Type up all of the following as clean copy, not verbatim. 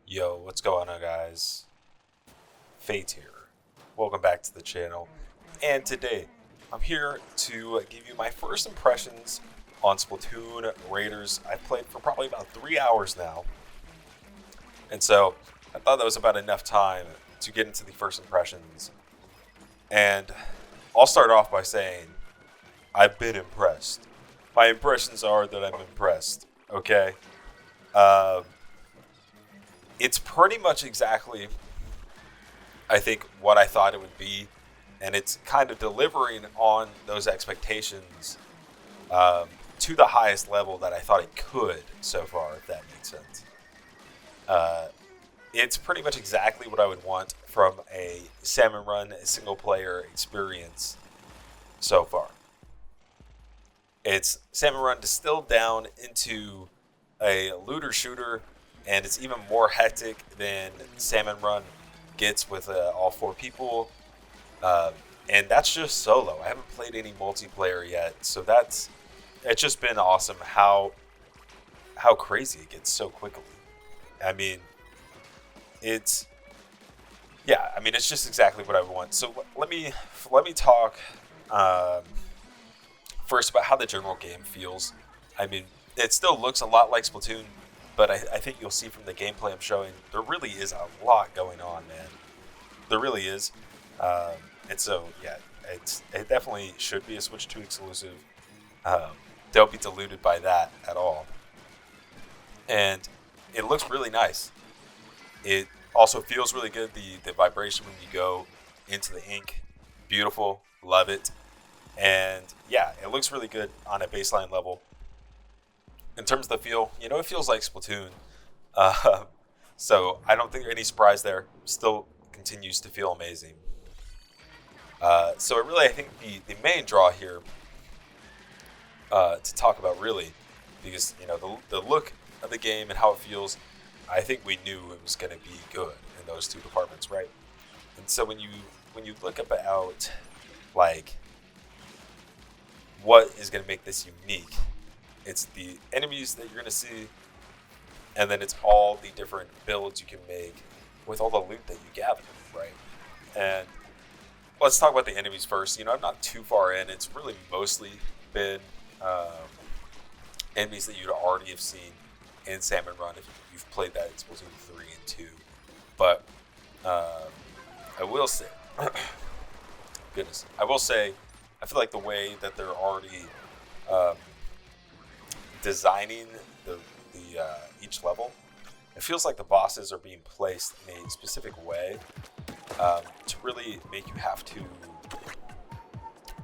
Yo, what's going on, guys? Fate here. Welcome back to the channel. And today, I'm here to give you my first impressions on Splatoon Raiders. I've played for probably about 3 hours now. And so, I thought that was about enough time to get into the first impressions. And I'll start off by saying, I've been impressed. My impressions are that I'm impressed, okay? Um, it's pretty much exactly, I think, what I thought it would be, and it's kind of delivering on those expectations to the highest level that I thought it could so far, if that makes sense. It's pretty much exactly what I would want from a Salmon Run single player experience so far. It's Salmon Run distilled down into a looter shooter, and it's even more hectic than Salmon Run gets with all four people. And that's just solo. I haven't played any multiplayer yet, so it's just been awesome how crazy it gets so quickly. I mean, it's just exactly what I want. So let me talk first about how the general game feels. I mean, it still looks a lot like Splatoon, but I think you'll see from the gameplay I'm showing, there really is a lot going on, man. There really is. And so, yeah, it definitely should be a Switch 2 exclusive. Don't be deluded by that at all. And it looks really nice. It also feels really good. The vibration when you go into the ink, beautiful, love it. And yeah, it looks really good on a baseline level. In terms of the feel, it feels like Splatoon. So I don't think there's any surprise there. Still continues to feel amazing. So I think the main draw here to talk about really, because the look of the game and how it feels, I think we knew it was going to be good in those two departments, right? And so when you look about like what is going to make this unique, it's the enemies that you're going to see, and then it's all the different builds you can make with all the loot that you gather, right? And let's talk about the enemies first. I'm not too far in. It's really mostly been enemies that you'd already have seen in Salmon Run if you've played that in Splatoon 3 and 2. But I will say, I feel like the way that they're already designing the each level, it feels like the bosses are being placed in a specific way to really make you have to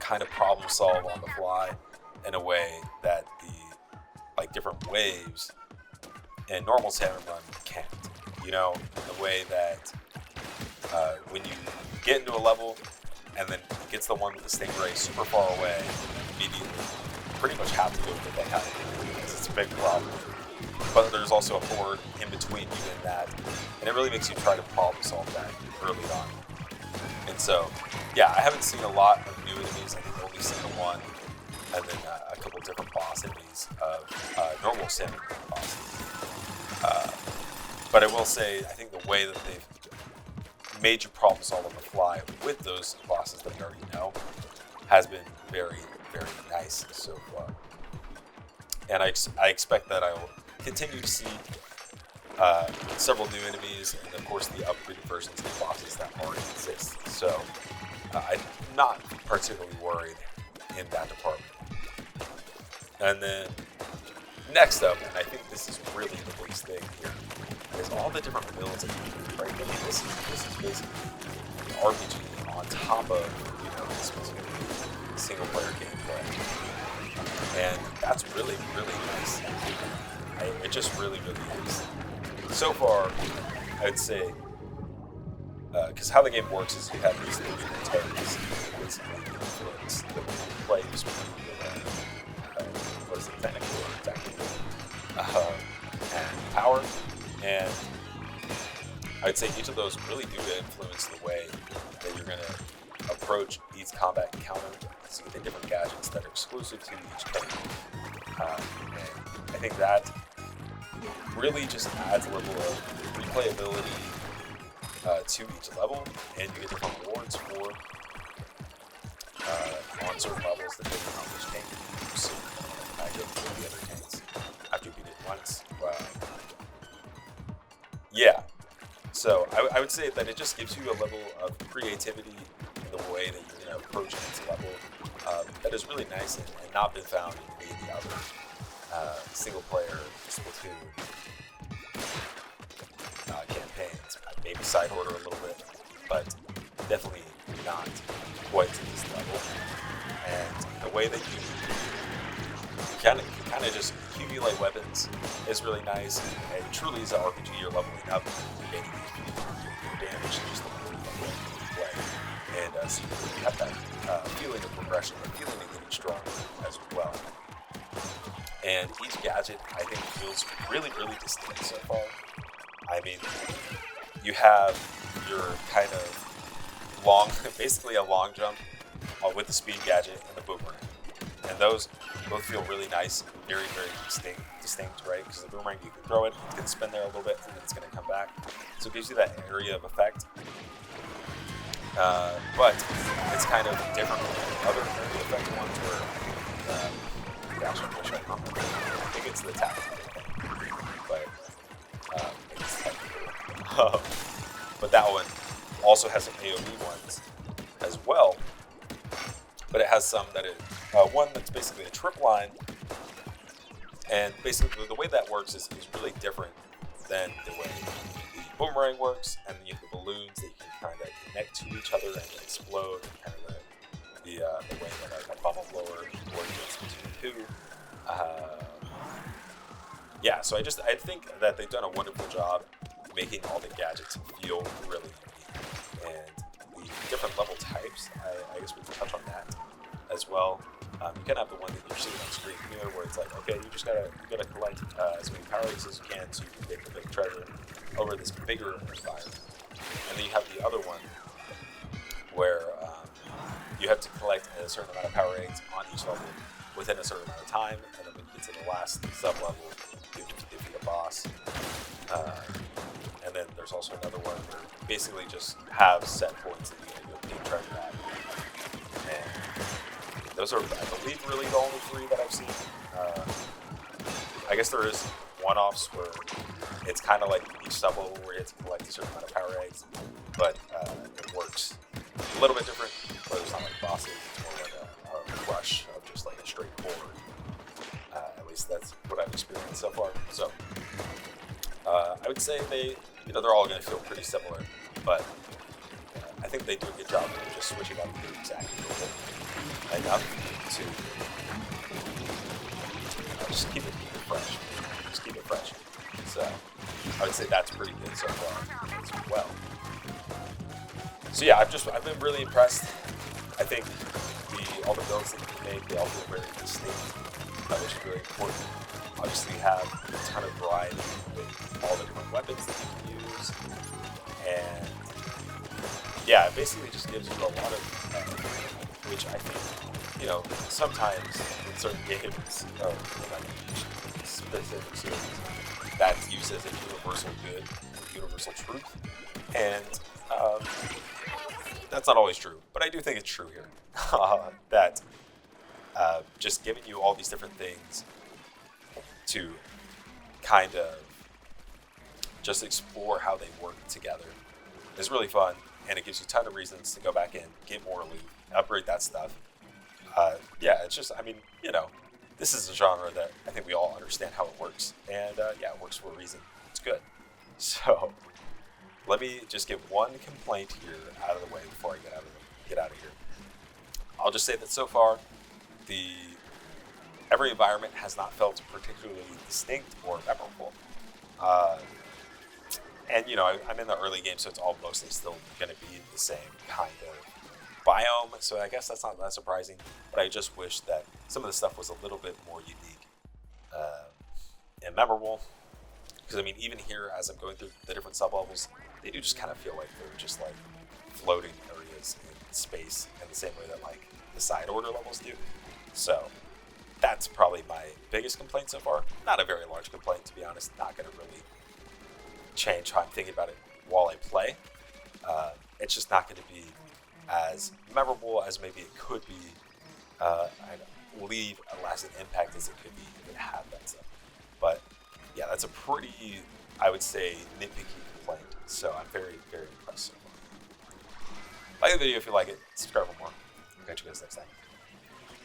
kind of problem solve on the fly in a way that the different waves in normal Salmon Run can't. In the way that when you get into a level and then it gets the one with the stingray super far away, immediately you pretty much have to go get that kind of thing because it's a big problem. But there's also a horde in between you and that, and it really makes you try to problem solve that early on. And so, yeah, I haven't seen a lot of new enemies. I think I've only seen the one, and then a couple different boss enemies of normal Salmon bosses. But I will say, I think the way that they've made you problem solve on the fly with those bosses that we already know has been very, very nice so far. And I expect that I will continue to see several new enemies and, of course, the upgraded versions of the bosses that already exist. So I'm not particularly worried in that department. And then next up, and I think this is really the biggest thing here, is all the different builds that you can do, right? I mean, this is basically the RPG on top of the specific single player gameplay, and that's really, really nice. It just really, really is. So far, I'd say, because how the game works is you have these three protagonists that basically influence the players what is it, technical, and power, and I'd say each of those really do influence the way that you're going to approach each combat encounter, see the different gadgets that are exclusive to each character. And I think that really just adds a level of replayability to each level, and you get different rewards for on certain levels depending on how much tank you use. Go through the other tanks after you beat it once. Yeah, so I would say that it just gives you a level of creativity in the way that you're going to approach each level that is really nice and not been found in any of the other single-player Splatoon campaigns. Maybe side order a little bit, but definitely not quite to this level. And the way that you kind of just accumulate weapons is really nice. It truly is an RPG. You're leveling up, you're gaining your damage, just the more you play. And so you have that feeling of progression, the feeling of getting stronger as well. And each gadget, I think, feels really, really distinct so far. I mean, you have your kind of long, basically a long jump with the speed gadget and the boomerang. And those both feel really nice, very, very distinct, right? Because the boomerang, you can throw it, it's going to spin there a little bit, and then it's going to come back. So it gives you that area of effect. But it's kind of different from the other area effect ones where, gosh, I wish I remember. I think it's the tactical thing. But it's technical. But that one also has some AoE ones as well. But it has some that one that's basically a trip line, and basically the way that works is really different than the way the boomerang works, and then you have the balloons that you can kind of connect to each other and explode, kind of the way that a bubble blower works in 2. Yeah, so I think that they've done a wonderful job making all the gadgets feel really unique, and the different level types. I guess we can touch on that as well. You can have the one that you're seeing on screen here, where it's like, okay, you gotta collect as many power eggs as you can, so you can get the big treasure over this bigger environment. And then you have the other one where you have to collect a certain amount of power eggs on each level within a certain amount of time, and then when you get to the last sub level, you have to defeat a boss. And then there's also another one where you basically just have set points that you can go big treasure at. And those are, I believe, really the only 3 that I've seen. I guess there is one-offs where it's kind of like each sub-level where you have to collect a certain amount of power eggs, but it works a little bit different, but it's not like bosses, it's more like a rush of just like a straight forward. At least that's what I've experienced so far. So I would say they're all going to feel pretty similar, but I think they do a good job of just switching up the exact enough to just keep it fresh. Just keep it fresh. So I would say that's pretty good so far as well. So yeah, I've been really impressed. I think all the builds that you made, they all feel very distinct, which is really important. Obviously, you have a ton of variety with all the different weapons that you can use, and yeah, it basically just gives you a lot of, which I think, sometimes in certain games, specific series, that's used as a universal good, universal truth, and that's not always true, but I do think it's true here. That just giving you all these different things to kind of just explore how they work together is really fun, and it gives you a ton of reasons to go back in, get more loot, upgrade that stuff. Yeah, it's just, this is a genre that I think we all understand how it works, and yeah, it works for a reason. It's good. So let me just get one complaint here out of the way before I get out of here. I'll just say that so far, every environment has not felt particularly distinct or memorable. And I'm in the early game, so it's all mostly still going to be the same kind of biome. So I guess that's not that surprising. But I just wish that some of the stuff was a little bit more unique and memorable. Because even here, as I'm going through the different sub-levels, they do just kind of feel like they're just like floating areas in space in the same way that like the side order levels do. So that's probably my biggest complaint so far. Not a very large complaint, to be honest. Not going to really change how I'm thinking about it while I play. It's just not going to be as memorable as maybe it could be, and leave a lasting impact as it could be if it had that stuff. But yeah, that's a pretty, I would say, nitpicky complaint. So I'm very, very impressed so far. Like the video if you like it, subscribe for more. Catch you guys next time.